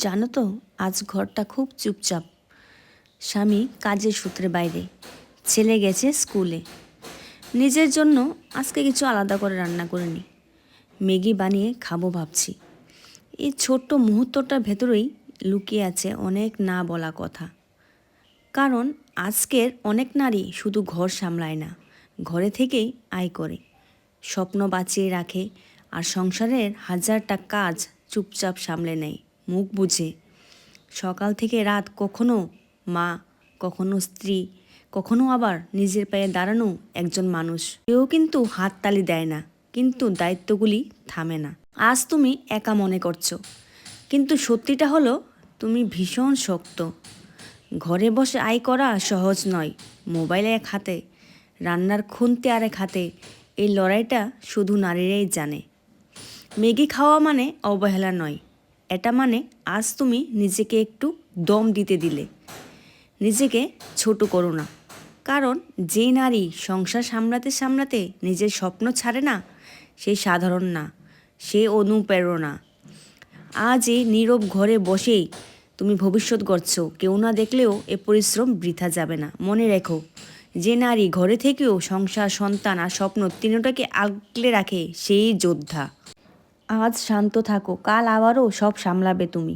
জানো তো, আজ ঘরটা খুব চুপচাপ। স্বামী কাজের সূত্রে বাইরে, ছেলে গেছে স্কুলে। নিজের জন্য আজকে কিছু আলাদা করে রান্না করিনি, ম্যাগি বানিয়ে খাবো ভাবছি। এই ছোট্ট মুহূর্তটার ভেতরেই লুকিয়ে আছে অনেক না বলা কথা। কারণ আজকের অনেক নারী শুধু ঘর সামলায় না, ঘরে থেকেই আয় করে, স্বপ্ন বাঁচিয়ে রাখে, আর সংসারের হাজারটা কাজ চুপচাপ সামলে নেয় মুখ বুঝে। সকাল থেকে রাত কখনো মা, কখনো স্ত্রী, কখনো আবার নিজের পায়ে দাঁড়ানো একজন মানুষ। কেউ কিন্তু হাততালি দেয় না, কিন্তু দায়িত্বগুলি থামে না। আজ তুমি একা মনে করছো, কিন্তু সত্যিটা হলো তুমি ভীষণ শক্ত। ঘরে বসে আয় করা সহজ নয়। মোবাইল এক হাতে, রান্নার খুন্তি আরেক হাতে। এই লড়াইটা শুধু নারীরাই জানে। ম্যাগি খাওয়া মানে অবহেলা নয়, এটা মানে আজ তুমি নিজেকে একটু দম দিতে দিলে। নিজেকে ছোট করো না, কারণ যেই নারী সংসার সামলাতে সামলাতে নিজের স্বপ্ন ছাড়ে না, সে সাধারণ না, সে অনুপ্রেরণা। আজ এই নীরব ঘরে বসেই তুমি ভবিষ্যৎ গড়ছো, কেউ না দেখলেও এ পরিশ্রম বৃথা যাবে না। মনে রেখো, যে নারী ঘরে থেকেও সংসার, সন্তান আর স্বপ্ন তিনটাকে আগলে রাখে, সেই যোদ্ধা। আজ শান্ত থাকো, কাল আবারও সব সামলাবে তুমি।